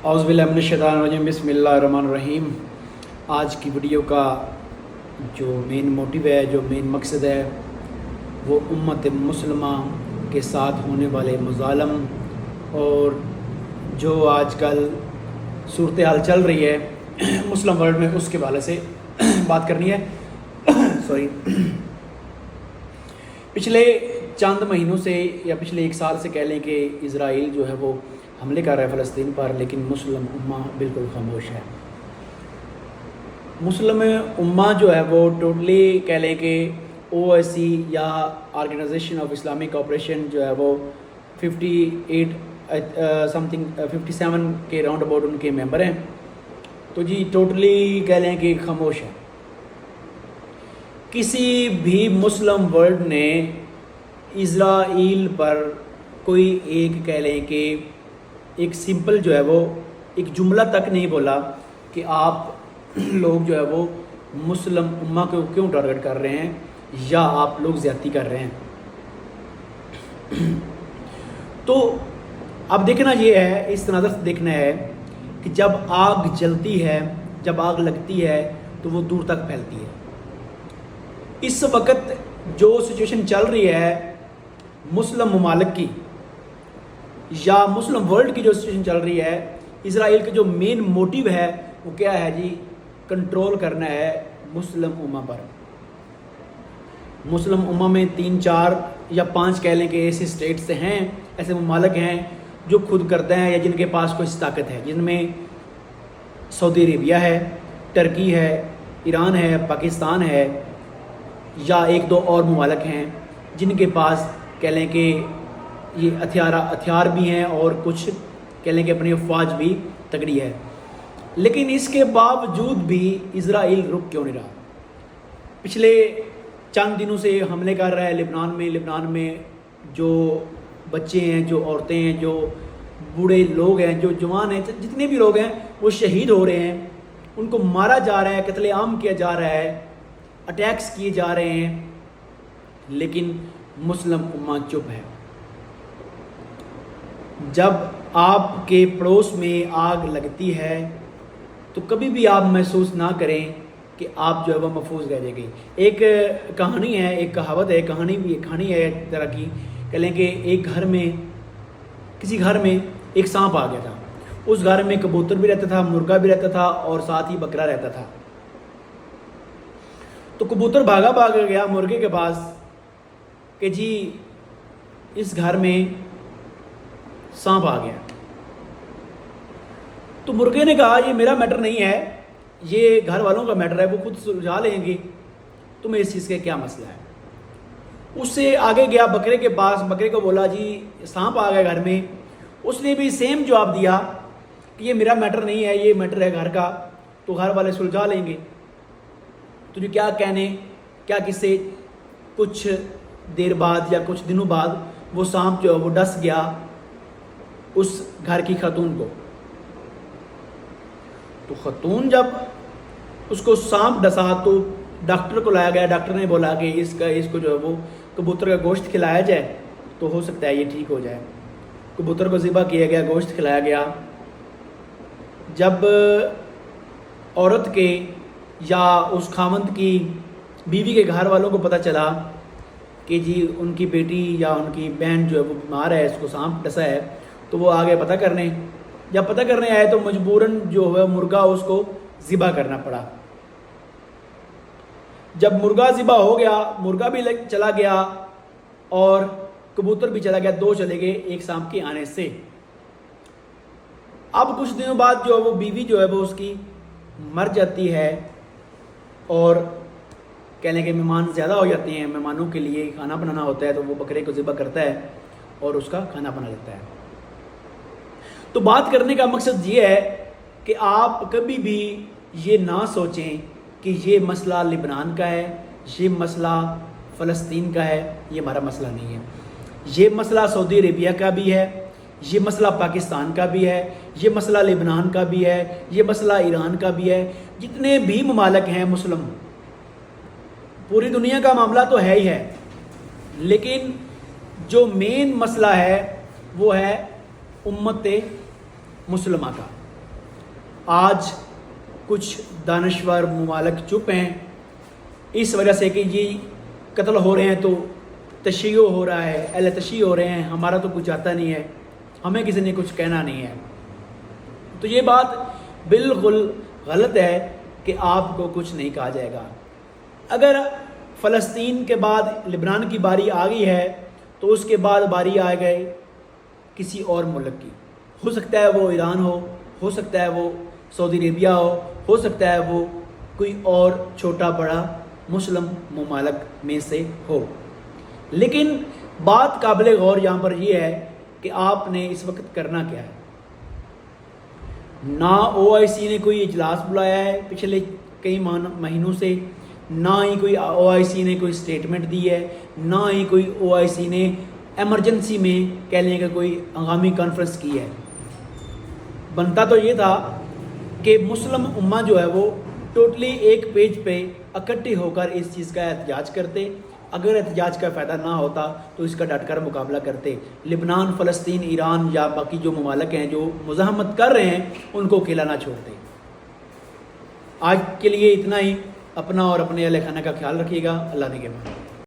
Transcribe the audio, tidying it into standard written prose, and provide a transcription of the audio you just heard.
اعوذ باللہ من الشیطان الرجیم، بسم اللہ الرحمن الرحیم۔ آج کی ویڈیو کا جو مین موٹیو ہے، جو مین مقصد ہے، وہ امت مسلمہ کے ساتھ ہونے والے مظالم اور جو آج کل صورتحال چل رہی ہے مسلم ورلڈ میں، اس کے حوالے سے بات کرنی ہے۔ پچھلے چند مہینوں سے یا پچھلے ایک سال سے کہہ لیں کہ اسرائیل جو ہے وہ حملے کر رہا ہے فلسطین پر، لیکن مسلم امہ بالکل خاموش ہے۔ مسلم امہ جو ہے وہ ٹوٹلی کہہ لیں کہ OIC یا آرگنائزیشن آف اسلامک کوآپریشن جو ہے وہ 57 کے راؤنڈ اباؤٹ ان کے ممبر ہیں، تو جی ٹوٹلی کہہ لیں کہ خاموش ہے۔ کسی بھی مسلم ورلڈ نے اسرائیل پر کوئی ایک کہہ لیں کہ ایک سمپل جو ہے وہ ایک جملہ تک نہیں بولا کہ آپ لوگ جو ہے وہ مسلم امہ کو کیوں ٹارگٹ کر رہے ہیں یا آپ لوگ زیادتی کر رہے ہیں۔ تو اب دیکھنا یہ ہے، اس نظر سے دیکھنا ہے کہ جب آگ جلتی ہے، جب آگ لگتی ہے تو وہ دور تک پھیلتی ہے۔ اس وقت جو سچویشن چل رہی ہے مسلم ممالک کی یا مسلم ورلڈ کی جو سچویشن چل رہی ہے، اسرائیل کا جو مین موٹیو ہے وہ کیا ہے جی؟ کنٹرول کرنا ہے مسلم امہ پر۔ مسلم امہ میں 3 4 یا 5 کہہ لیں کہ ایسے اسٹیٹس ہیں، ایسے ممالک ہیں جو خود کرتے ہیں یا جن کے پاس کوئی طاقت ہے، جن میں سعودی عربیہ ہے، ترکی ہے، ایران ہے، پاکستان ہے، یا 1 2 اور ممالک ہیں جن کے پاس کہہ لیں کہ یہ ہتھیار بھی ہیں اور کچھ کہہ لیں کہ اپنی افواج بھی تگڑی ہے۔ لیکن اس کے باوجود بھی اسرائیل رک کیوں نہیں رہا؟ پچھلے چند دنوں سے حملے کر رہا ہے لبنان میں جو بچے ہیں، جو عورتیں ہیں، جو بوڑھے لوگ ہیں، جو جوان ہیں، جتنے بھی لوگ ہیں وہ شہید ہو رہے ہیں، ان کو مارا جا رہا ہے، قتل عام کیا جا رہا ہے، اٹیکس کیے جا رہے ہیں، لیکن مسلم امہ چپ ہے۔ جب آپ کے پڑوس میں آگ لگتی ہے تو کبھی بھی آپ محسوس نہ کریں کہ آپ جو ہے وہ محفوظ رہ جائے گی۔ ایک کہانی ہے، ایک کہاوت ہے، کہانی ہے ایک طرح کی، کہہ لیں کہ ایک گھر میں، کسی گھر میں ایک سانپ آ گیا تھا۔ اس گھر میں کبوتر بھی رہتا تھا، مرغا بھی رہتا تھا اور ساتھ ہی بکرا رہتا تھا۔ تو کبوتر بھاگا گیا مرغے کے پاس کہ جی اس گھر میں سانپ آ گیا۔ تو مرغے نے کہا یہ میرا میٹر نہیں ہے، یہ گھر والوں کا میٹر ہے، وہ خود سلجھا لیں گے، تمہیں اس چیز کا کیا مسئلہ ہے؟ اس سے آگے گیا بکرے کے پاس، بکرے کو بولا جی سانپ آ گیا گھر میں۔ اس نے بھی سیم جواب دیا کہ یہ میرا میٹر نہیں ہے، یہ میٹر ہے گھر کا، تو گھر والے سلجھا لیں گے۔ تجھے کیا کہنے، کیا کسے؟ کچھ دیر بعد یا کچھ دنوں بعد وہ سانپ جو ہے وہ ڈس گیا اس گھر کی خاتون کو۔ تو خاتون جب اس کو سانپ ڈسا تو ڈاکٹر کو لایا گیا۔ ڈاکٹر نے بولا کہ اس کو جو ہے وہ کبوتر کا گوشت کھلایا جائے تو ہو سکتا ہے یہ ٹھیک ہو جائے۔ کبوتر کو ذبح کیا گیا، گوشت کھلایا گیا۔ جب عورت کے یا اس خاوند کی بیوی کے گھر والوں کو پتہ چلا کہ جی ان کی بیٹی یا ان کی بہن جو ہے وہ بیمار ہے، اس کو سانپ ڈسا ہے، تو وہ آگے پتہ کرنے، جب پتہ کرنے آئے تو مجبوراً جو ہے مرغا اس کو ذبح کرنا پڑا۔ جب مرغا ذبح ہو گیا، مرغا بھی چلا گیا اور کبوتر بھی چلا گیا، 2 چلے گئے ایک سانپ کے آنے سے۔ اب کچھ دنوں بعد جو ہے وہ بیوی جو ہے وہ اس کی مر جاتی ہے اور کہہ لیں کہ مہمان زیادہ ہو جاتے ہیں، مہمانوں کے لیے کھانا بنانا ہوتا ہے، تو وہ بکرے کو ذبح کرتا ہے اور اس کا کھانا بنا لیتا ہے۔ تو بات کرنے کا مقصد یہ ہے کہ آپ کبھی بھی یہ نہ سوچیں کہ یہ مسئلہ لبنان کا ہے، یہ مسئلہ فلسطین کا ہے، یہ ہمارا مسئلہ نہیں ہے۔ یہ مسئلہ سعودی عربیہ کا بھی ہے، یہ مسئلہ پاکستان کا بھی ہے، یہ مسئلہ لبنان کا بھی ہے، یہ مسئلہ ایران کا بھی ہے۔ جتنے بھی ممالک ہیں مسلم، پوری دنیا کا معاملہ تو ہے ہی ہے، لیکن جو مین مسئلہ ہے وہ ہے امت مسلمہ کا۔ آج کچھ دانشور ممالک چپ ہیں اس وجہ سے کہ یہ قتل ہو رہے ہیں تو تشیع ہو رہا ہے، اہل تشیع ہو رہے ہیں، ہمارا تو کچھ آتا نہیں ہے، ہمیں کسی نے کچھ کہنا نہیں ہے۔ تو یہ بات بالکل غلط ہے کہ آپ کو کچھ نہیں کہا جائے گا۔ اگر فلسطین کے بعد لبنان کی باری آ گئی ہے تو اس کے بعد باری آ گئی کسی اور ملک کی، ہو سکتا ہے وہ ایران ہو سکتا ہے وہ سعودی عربیہ ہو سکتا ہے وہ کوئی اور چھوٹا بڑا مسلم ممالک میں سے ہو۔ لیکن بات قابل غور یہاں پر یہ ہے کہ آپ نے اس وقت کرنا کیا ہے۔ نہ OIC نے کوئی اجلاس بلایا ہے پچھلے کئی مہینوں سے، نہ ہی کوئی OIC نے کوئی سٹیٹمنٹ دی ہے، نہ ہی کوئی OIC نے ایمرجنسی میں کہہ لیں کہ کوئی ہنگامی کانفرنس کی ہے۔ بنتا تو یہ تھا کہ مسلم امہ جو ہے وہ ٹوٹلی ایک پیج پہ اکٹھے ہو کر اس چیز کا احتجاج کرتے، اگر احتجاج کا فائدہ نہ ہوتا تو اس کا ڈٹ کر مقابلہ کرتے، لبنان، فلسطین، ایران یا باقی جو ممالک ہیں جو مزاحمت کر رہے ہیں ان کو اکیلا نہ چھوڑتے۔ آج کے لیے اتنا ہی، اپنا اور اپنے اہل خانہ کا خیال رکھیے گا، اللہ نگہبان۔